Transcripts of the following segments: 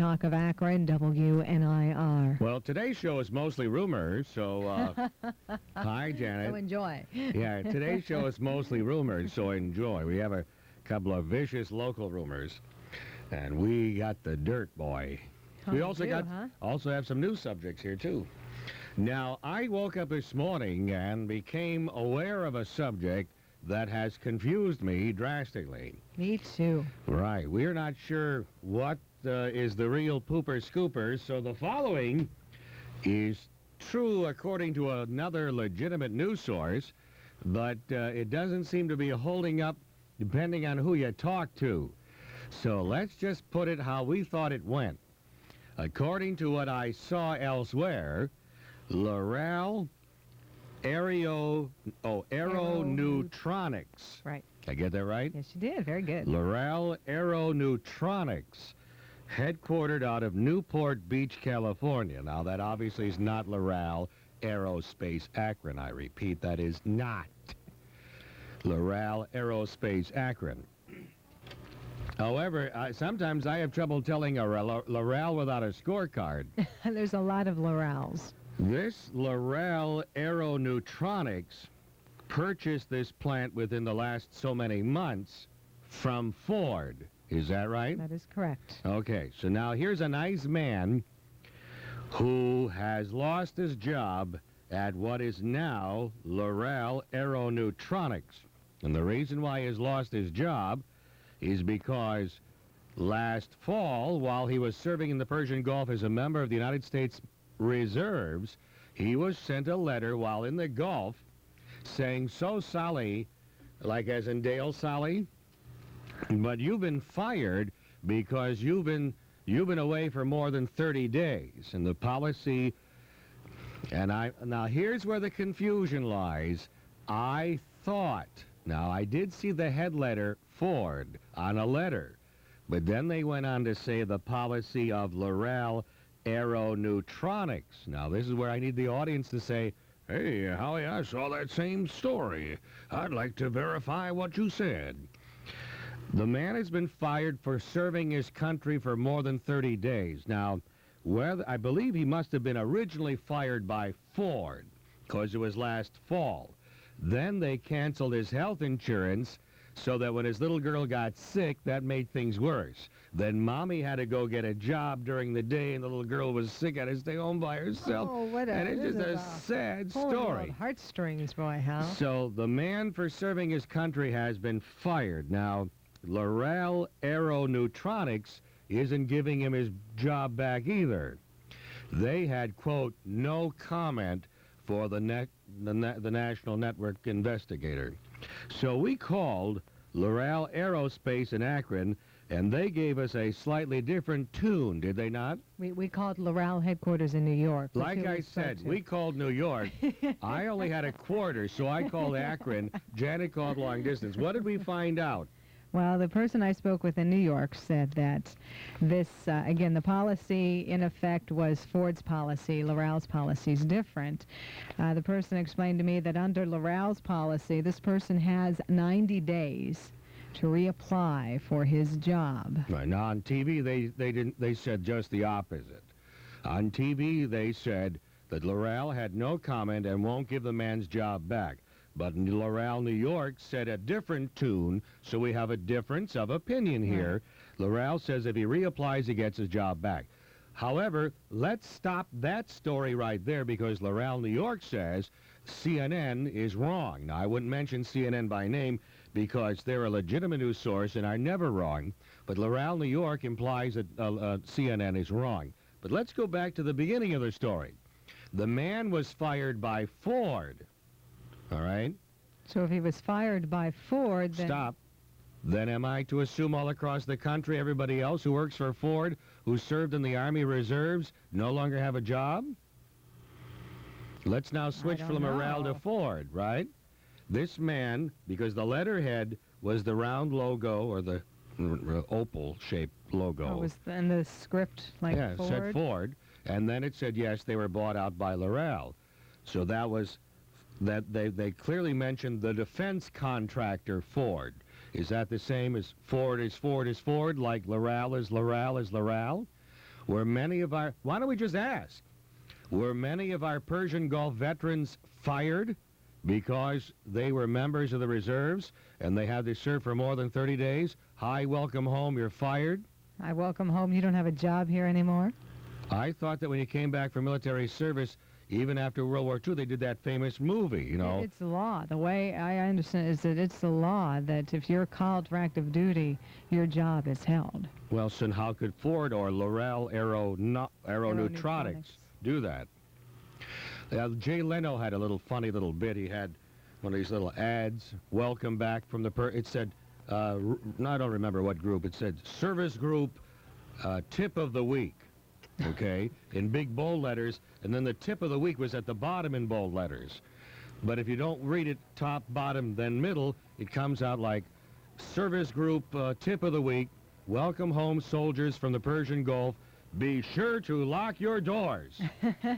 Talk of Akron, WNIR. Well, today's show is mostly rumors, so hi, Janet. So enjoy. Yeah, today's show is mostly rumors, so enjoy. We have a couple of vicious local rumors, and we got the dirt boy. We also also have some news subjects here, too. Now, I woke up this morning and became aware of a subject that has confused me drastically. Me too. Right. We're not sure what is the real pooper scooper, so the following is true according to another legitimate news source, but it doesn't seem to be holding up depending on who you talk to. So let's just put it how we thought it went. According to what I saw elsewhere, L'Oreal Aeroneutronics. Right. Did I get that right? Yes, you did. Very good. L'Oreal Aeroneutronics, headquartered out of Newport Beach, California. Now, that obviously is not L'Oreal Aerospace Akron. I repeat, that is not L'Oreal Aerospace Akron. However, sometimes I have trouble telling a L'Oreal without a scorecard. There's a lot of L'Oreals. This L'Oreal Aeroneutronics purchased this plant within the last so many months from Ford. Is that right? That is correct. Okay, so now here's a nice man who has lost his job at what is now L'Oreal Aeroneutronics. And the reason why he has lost his job is because last fall, while he was serving in the Persian Gulf as a member of the United States Reserves, he was sent a letter while in the Gulf saying, "So, Sally," like as in Dale Sally, "but you've been fired because you've been away for more than 30 days." And the policy, now here's where the confusion lies. I thought, now I did see the head letter Ford on a letter, but then they went on to say the policy of L'Oreal Aeroneutronics. Now, this is where I need the audience to say, "Hey, Howie, I saw that same story. I'd like to verify what you said." The man has been fired for serving his country for more than 30 days. Now, I believe he must have been originally fired by Ford, because it was last fall. Then they canceled his health insurance so that when his little girl got sick, that made things worse. Then Mommy had to go get a job during the day, and the little girl was sick, had to stay home by herself. Oh, what and it's just a sad story. Heartstrings, boy, Hal. So the man for serving his country has been fired. Now, L'Oreal Aeroneutronics isn't giving him his job back either. They had, quote, "no comment" for the National Network investigator. So we called L'Oreal Aerospace in Akron, and they gave us a slightly different tune, did they not? We called L'Oreal headquarters in New York. Like I said, we called New York. I only had a quarter, so I called Akron. Janet called long distance. What did we find out? Well, the person I spoke with in New York said that this, again, the policy in effect was Ford's policy. L'Oreal's policy is different. The person explained to me that under L'Oreal's policy, this person has 90 days to reapply for his job. Right. Now, on TV, they said just the opposite. On TV, they said that L'Oreal had no comment and won't give the man's job back. But L'Oreal New York said a different tune, so we have a difference of opinion here. L'Oreal says if he reapplies, he gets his job back. However, let's stop that story right there, because L'Oreal New York says CNN is wrong. Now, I wouldn't mention CNN by name because they're a legitimate news source and are never wrong, but L'Oreal New York implies that CNN is wrong. But let's go back to the beginning of the story. The man was fired by Ford. All right? So if he was fired by Ford, then... Stop. Then am I to assume all across the country everybody else who works for Ford, who served in the Army Reserves, no longer have a job? Let's now switch from L'Oreal to Ford, right? This man, because the letterhead was the round logo, or the opal-shaped logo. Oh, was in the script like Ford? Yeah, it said Ford, and then it said, yes, they were bought out by L'Oreal. So that was... that they clearly mentioned the defense contractor Ford. Is that the same as Ford is Ford is Ford, like L'Oreal is L'Oreal is L'Oreal? Were many of our, why don't we just ask, were many of our Persian Gulf veterans fired because they were members of the reserves and they had to serve for more than 30 days? Hi, welcome home, you're fired? I welcome home, you don't have a job here anymore? I thought that when you came back from military service, even after World War II, they did that famous movie, you know. It's the law. The way I understand is that it's the law that if you're called for active duty, your job is held. Well, so how could Ford or L'Oreal Aeroneutronics do that? Jay Leno had a little funny little bit. He had one of these little ads, welcome back from the, it said, I don't remember what group, it said service group tip of the week, okay, in big bold letters, and then the tip of the week was at the bottom in bold letters. But if you don't read it top, bottom, then middle, it comes out like service group tip of the week, welcome home soldiers from the Persian Gulf, be sure to lock your doors,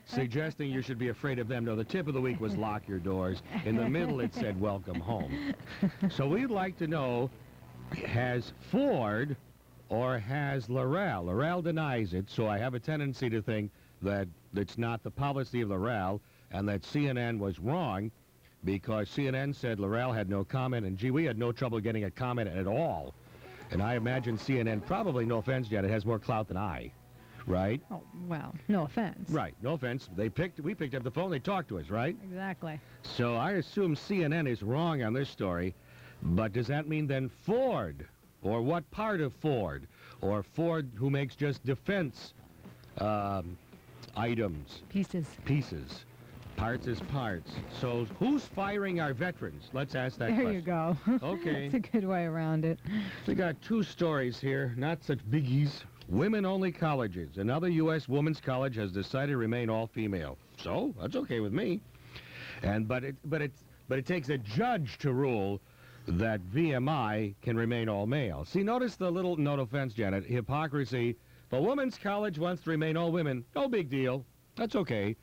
suggesting you should be afraid of them. No, the tip of the week was lock your doors. In the middle, it said welcome home. So we'd like to know, has Ford or has L'Oreal? L'Oreal denies it, so I have a tendency to think that it's not the policy of L'Oreal and that CNN was wrong because CNN said L'Oreal had no comment, and gee, we had no trouble getting a comment at all. And I imagine CNN, probably, no offense, Janet, has more clout than I. Right? Oh, well, no offense. Right, no offense. We picked up the phone, they talked to us, right? Exactly. So I assume CNN is wrong on this story, but does that mean then Ford, or what part of Ford, or Ford who makes just defense items? Pieces. Parts is parts. So who's firing our veterans? Let's ask that question. There you go. Okay. That's a good way around it. We got two stories here, not such biggies. Women-only colleges. Another U.S. women's college has decided to remain all-female. So that's okay with me. But it takes a judge to rule that VMI can remain all-male. See, notice the little, no offense, Janet, hypocrisy. If a women's college wants to remain all women, no big deal. That's okay.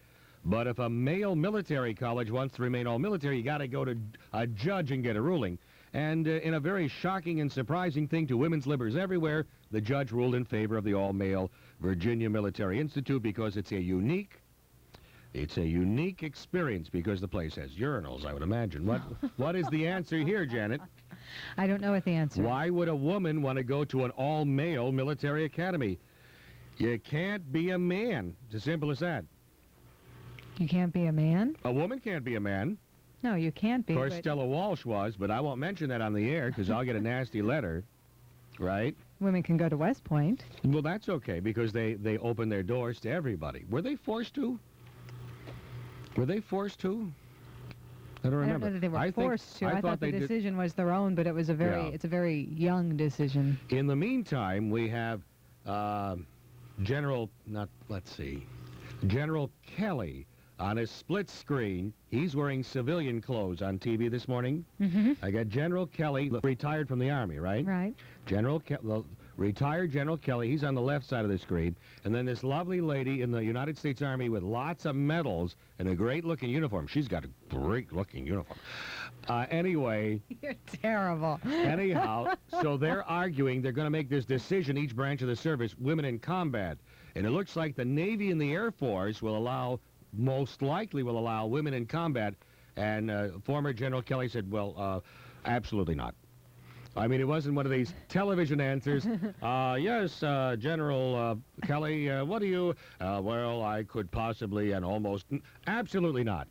But if a male military college wants to remain all military, you got to go to a judge and get a ruling. And in a very shocking and surprising thing to women's libbers everywhere, the judge ruled in favor of the all-male Virginia Military Institute because it's a unique experience because the place has urinals, I would imagine. What is the answer here, Janet? I don't know what the answer is. Why would a woman want to go to an all-male military academy? You can't be a man. It's as simple as that. You can't be a man? A woman can't be a man. No, you can't be. Of course, Stella Walsh was, but I won't mention that on the air because I'll get a nasty letter, right? Women can go to West Point. Well, that's okay because they open their doors to everybody. Were they forced to? I don't remember. I don't know that they were forced to. I thought the decision was their own, but it's a very young decision. In the meantime, we have General Kelly on a split screen. He's wearing civilian clothes on TV this morning. Mm-hmm. I got General Kelly, retired from the Army, right? Right. Retired General Kelly, he's on the left side of the screen. And then this lovely lady in the United States Army with lots of medals and a great-looking uniform. She's got a great-looking uniform. Anyway. You're terrible. Anyhow, so they're arguing they're going to make this decision, each branch of the service, women in combat. And it looks like the Navy and the Air Force most likely will allow women in combat. And former General Kelly said, well, absolutely not. I mean, it wasn't one of these television answers. Yes, General Kelly, what do you... well, I could possibly and almost... Absolutely not.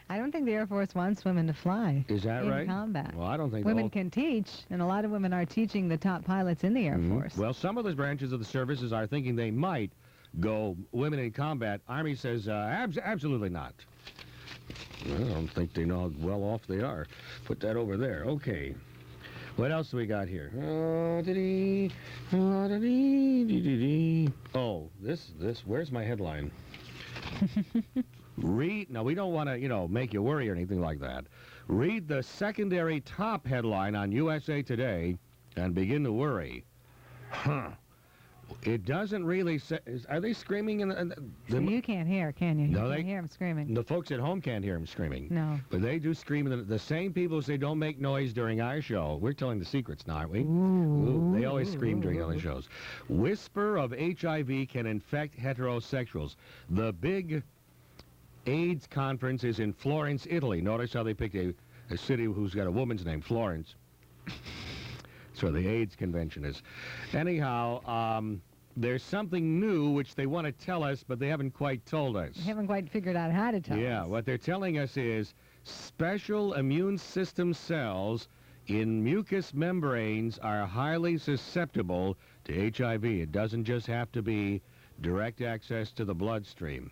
I don't think the Air Force wants women to fly. Is that right? In combat. Well, I don't think... Women can teach, and a lot of women are teaching the top pilots in the Air Force. Well, some of the branches of the services are thinking they might go women in combat. Army says absolutely not. Well, I don't think they know how well off they are. Put that over there. Okay. What else do we got here? Oh, this, where's my headline? Now, we don't want to, make you worry or anything like that. Read the secondary top headline on USA Today and begin to worry. It doesn't really say. Are they screaming? So you can't hear, can you? No, you they can't hear them screaming. The folks at home can't hear them screaming. No. But they do scream. The same people who say don't make noise during our show. We're telling the secrets now, aren't we? Ooh. They always scream during other shows. Whisper of HIV can infect heterosexuals. The big AIDS conference is in Florence, Italy. Notice how they picked a city who's got a woman's name, Florence. That's where the AIDS convention is. Anyhow, there's something new which they want to tell us, but they haven't quite told us. They haven't quite figured out how to tell us. Yeah, what they're telling us is special immune system cells in mucous membranes are highly susceptible to HIV. It doesn't just have to be direct access to the bloodstream.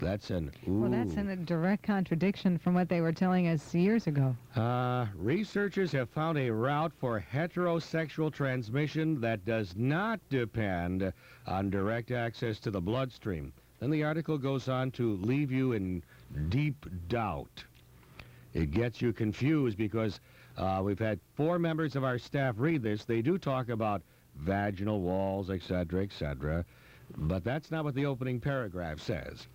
That's Well, that's in a direct contradiction from what they were telling us years ago. Researchers have found a route for heterosexual transmission that does not depend on direct access to the bloodstream. Then the article goes on to leave you in deep doubt. It gets you confused because we've had 4 members of our staff read this. They do talk about vaginal walls, etc., but that's not what the opening paragraph says.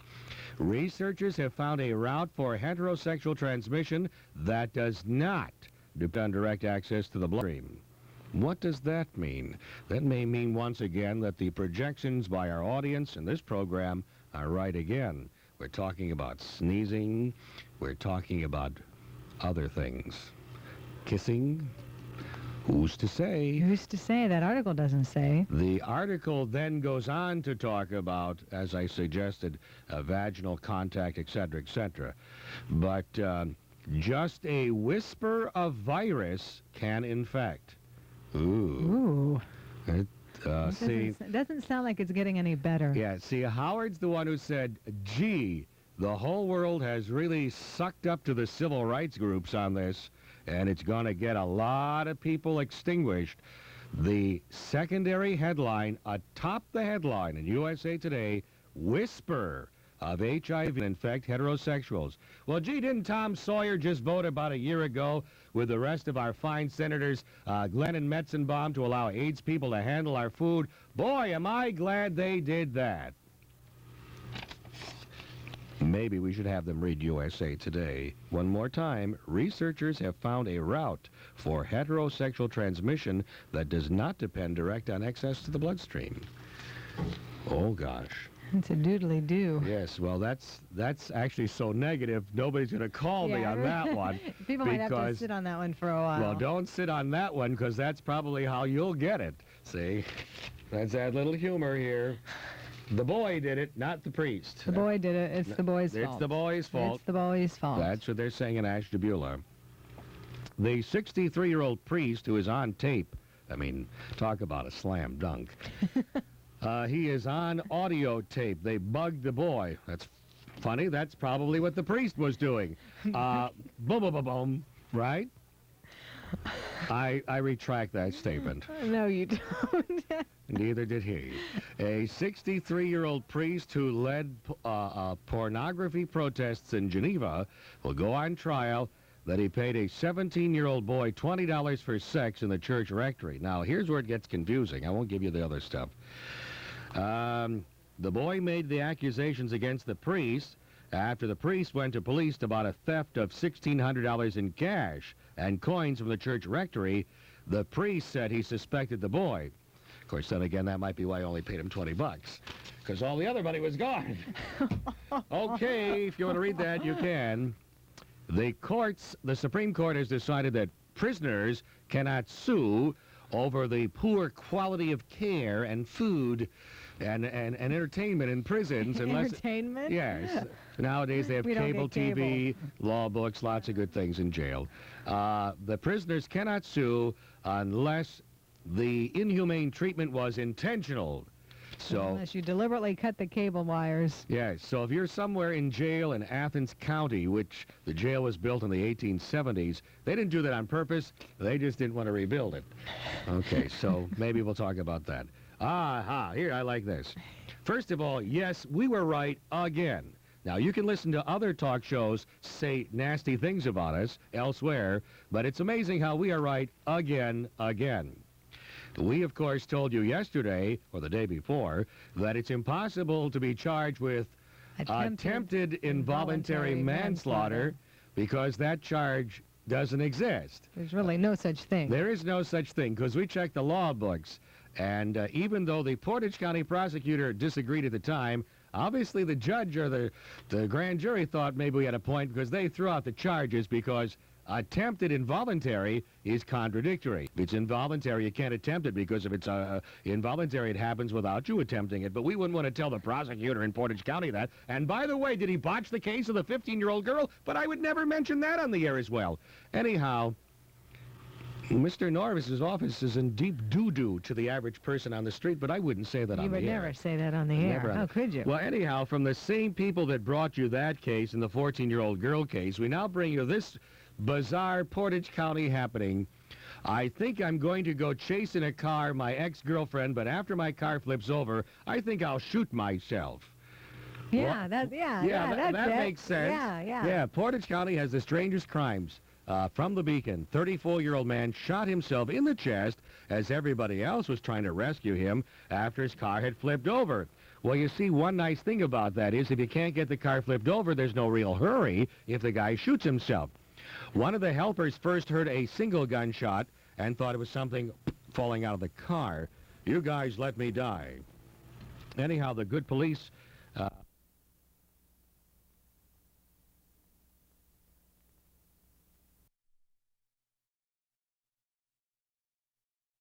Researchers have found a route for heterosexual transmission that does not depend on direct access to the bloodstream. What does that mean? That may mean, once again, that the projections by our audience in this program are right again. We're talking about sneezing. We're talking about other things. Kissing. Who's to say? Who's to say? That article doesn't say. The article then goes on to talk about, as I suggested, vaginal contact, etc. But just a whisper of virus can infect. Ooh. It doesn't sound like it's getting any better. Yeah, see, Howard's the one who said, gee, the whole world has really sucked up to the civil rights groups on this, and it's going to get a lot of people extinguished. The secondary headline atop the headline in USA Today, whisper of HIV infect heterosexuals. Well, gee, didn't Tom Sawyer just vote about a year ago with the rest of our fine senators, Glenn and Metzenbaum, to allow AIDS people to handle our food? Boy, am I glad they did that. Maybe we should have them read USA Today. One more time, researchers have found a route for heterosexual transmission that does not depend direct on access to the bloodstream. Oh, gosh. It's a doodly-doo. Yes, well, that's actually so negative, nobody's going to call me on that one. People might have to sit on that one for a while. Well, don't sit on that one, because that's probably how you'll get it. See? That's that little humor here. The boy did it, not the priest. The boy did it. It's the boy's fault. It's the boy's fault. It's the boy's fault. That's what they're saying in Ashtabula. The 63-year-old priest who is on tape, I mean, talk about a slam dunk. He is on audio tape. They bugged the boy. That's funny. That's probably what the priest was doing. Boom, boom, boom, boom, right? I retract that statement. No, you don't. Neither did he. A 63-year-old priest who led pornography protests in Geneva will go on trial that he paid a 17-year-old boy $20 for sex in the church rectory. Now, here's where it gets confusing. I won't give you the other stuff. The boy made the accusations against the priest after the priest went to police about a theft of $1,600 in cash and coins from the church rectory. The priest said he suspected the boy. Of course, then again, that might be why I only paid him $20, because all the other money was gone. Okay, if you want to read that, you can. The Supreme Court has decided that prisoners cannot sue over the poor quality of care and food and entertainment in prisons unless... Entertainment? Yes. Nowadays they have cable TV, law books, lots of good things in jail. The prisoners cannot sue unless the inhumane treatment was intentional. So, unless you deliberately cut the cable wires. Yes, so if you're somewhere in jail in Athens County, which the jail was built in the 1870s, they didn't do that on purpose. They just didn't want to rebuild it. Okay, so maybe we'll talk about that. Here, I like this. First of all, yes, we were right again. Now, you can listen to other talk shows say nasty things about us elsewhere, but it's amazing how we are right again. We, of course, told you yesterday, or the day before, that it's impossible to be charged with attempted involuntary manslaughter because that charge doesn't exist. There's really no such thing. There is no such thing, because we checked the law books, and even though the Portage County prosecutor disagreed at the time, obviously the judge or the grand jury thought maybe we had a point, because they threw out the charges because attempted involuntary is contradictory. If it's involuntary, you can't attempt it, because if it's involuntary, it happens without you attempting it. But we wouldn't want to tell the prosecutor in Portage County that. And by the way, did he botch the case of the 15-year-old girl? But I would never mention that on the air as well. Anyhow, Mr. Norvis's office is in deep doo-doo to the average person on the street, but I wouldn't say that on the air. You would never say that on the air. How could you? Well, anyhow, from the same people that brought you that case and the 14-year-old girl case, we now bring you this bizarre Portage County happening. I think I'm going to go chase in a car my ex-girlfriend, but after my car flips over, I think I'll shoot myself. Yeah, that makes sense. Yeah, Portage County has the strangest crimes. From the Beacon, 34-year-old man shot himself in the chest as everybody else was trying to rescue him after his car had flipped over. Well, you see, one nice thing about that is if you can't get the car flipped over, there's no real hurry if the guy shoots himself. One of the helpers first heard a single gunshot and thought it was something falling out of the car. You guys let me die. Anyhow, the good police